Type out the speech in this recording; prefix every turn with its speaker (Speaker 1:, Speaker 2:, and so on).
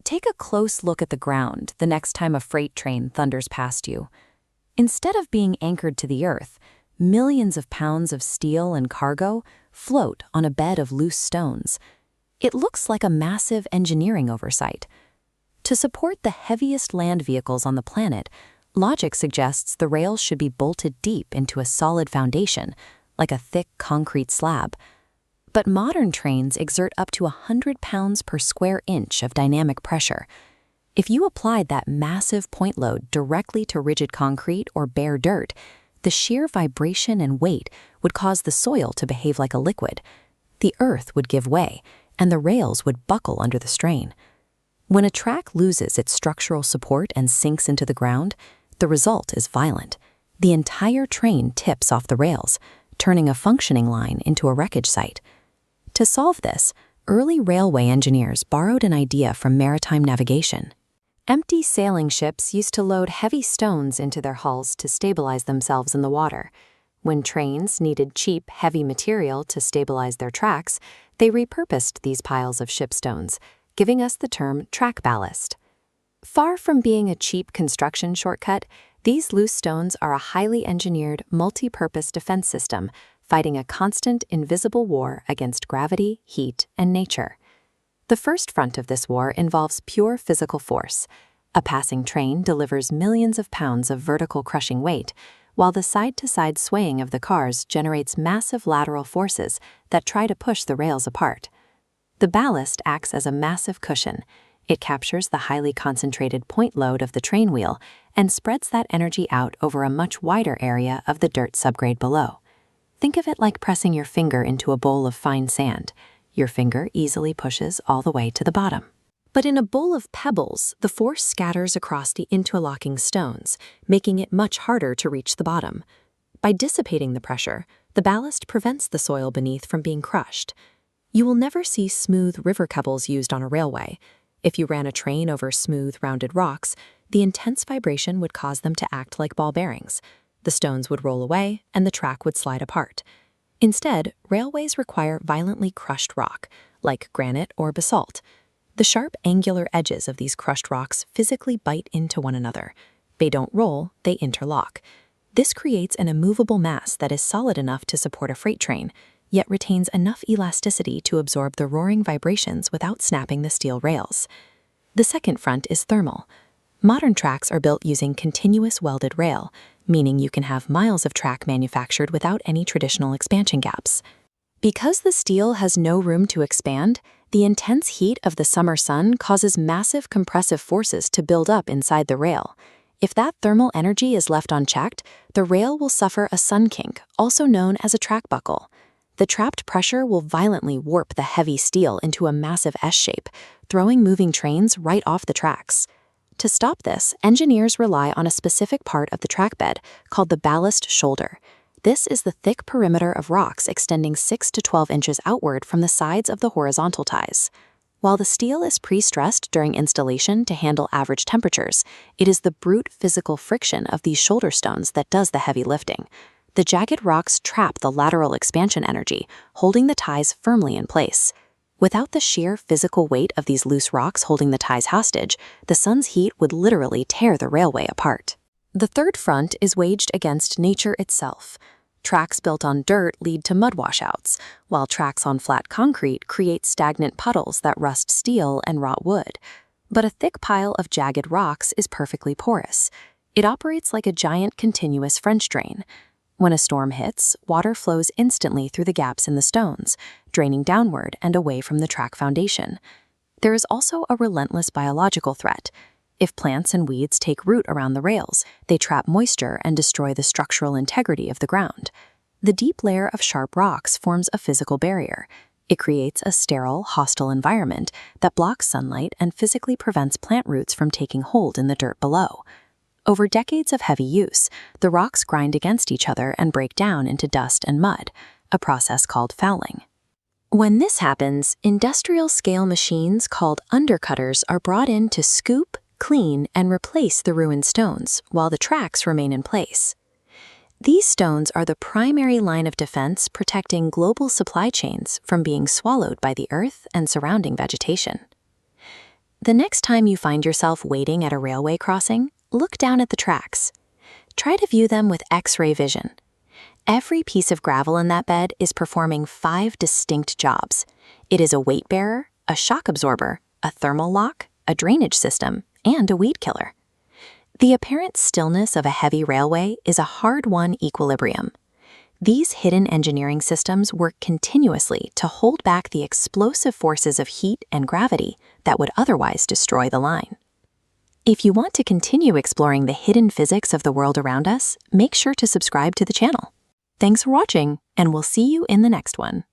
Speaker 1: Take a close look at the ground the next time a freight train thunders past you. Instead of being anchored to the earth, millions of pounds of steel and cargo float on a bed of loose stones. It looks like a massive engineering oversight. To support the heaviest land vehicles on the planet, logic suggests the rails should be bolted deep into a solid foundation, like a thick concrete slab. But modern trains exert up to 100 pounds per square inch of dynamic pressure. If you applied that massive point load directly to rigid concrete or bare dirt, the sheer vibration and weight would cause the soil to behave like a liquid. The earth would give way, and the rails would buckle under the strain. When a track loses its structural support and sinks into the ground, the result is violent. The entire train tips off the rails, turning a functioning line into a wreckage site. To solve this, early railway engineers borrowed an idea from maritime navigation. Empty sailing ships used to load heavy stones into their hulls to stabilize themselves in the water. When trains needed cheap, heavy material to stabilize their tracks, they repurposed these piles of ship stones, giving us the term track ballast. Far from being a cheap construction shortcut, these loose stones are a highly engineered, multi-purpose defense system, fighting a constant, invisible war against gravity, heat, and nature. The first front of this war involves pure physical force. A passing train delivers millions of pounds of vertical crushing weight, while the side-to-side swaying of the cars generates massive lateral forces that try to push the rails apart. The ballast acts as a massive cushion. It captures the highly concentrated point load of the train wheel and spreads that energy out over a much wider area of the dirt subgrade below. Think of it like pressing your finger into a bowl of fine sand. Your finger easily pushes all the way to the bottom. But in a bowl of pebbles, the force scatters across the interlocking stones, making it much harder to reach the bottom. By dissipating the pressure, the ballast prevents the soil beneath from being crushed. You will never see smooth river pebbles used on a railway. If you ran a train over smooth, rounded rocks, the intense vibration would cause them to act like ball bearings. The stones would roll away, and the track would slide apart. Instead, railways require violently crushed rock, like granite or basalt. The sharp, angular edges of these crushed rocks physically bite into one another. They don't roll, they interlock. This creates an immovable mass that is solid enough to support a freight train, yet retains enough elasticity to absorb the roaring vibrations without snapping the steel rails. The second front is thermal. Modern tracks are built using continuous welded rail, meaning you can have miles of track manufactured without any traditional expansion gaps. Because the steel has no room to expand, the intense heat of the summer sun causes massive compressive forces to build up inside the rail. If that thermal energy is left unchecked, the rail will suffer a sun kink, also known as a track buckle. The trapped pressure will violently warp the heavy steel into a massive S shape, throwing moving trains right off the tracks. To stop this, engineers rely on a specific part of the track bed called the ballast shoulder. This is the thick perimeter of rocks extending 6 to 12 inches outward from the sides of the horizontal ties. While the steel is pre-stressed during installation to handle average temperatures, it is the brute physical friction of these shoulder stones that does the heavy lifting. The jagged rocks trap the lateral expansion energy, holding the ties firmly in place. Without the sheer physical weight of these loose rocks holding the ties hostage, the sun's heat would literally tear the railway apart. The third front is waged against nature itself. Tracks built on dirt lead to mud washouts, while tracks on flat concrete create stagnant puddles that rust steel and rot wood. But a thick pile of jagged rocks is perfectly porous. It operates like a giant continuous French drain. When a storm hits, water flows instantly through the gaps in the stones, draining downward and away from the track foundation. There is also a relentless biological threat. If plants and weeds take root around the rails, they trap moisture and destroy the structural integrity of the ground. The deep layer of sharp rocks forms a physical barrier. It creates a sterile, hostile environment that blocks sunlight and physically prevents plant roots from taking hold in the dirt below. Over decades of heavy use, the rocks grind against each other and break down into dust and mud, a process called fouling. When this happens, industrial-scale machines called undercutters are brought in to scoop, clean, and replace the ruined stones, while the tracks remain in place. These stones are the primary line of defense protecting global supply chains from being swallowed by the earth and surrounding vegetation. The next time you find yourself waiting at a railway crossing, look down at the tracks. Try to view them with X-ray vision. Every piece of gravel in that bed is performing 5 distinct jobs. It is a weight bearer, a shock absorber, a thermal lock, a drainage system, and a weed killer. The apparent stillness of a heavy railway is a hard-won equilibrium. These hidden engineering systems work continuously to hold back the explosive forces of heat and gravity that would otherwise destroy the line. If you want to continue exploring the hidden physics of the world around us, make sure to subscribe to the channel. Thanks for watching, and we'll see you in the next one.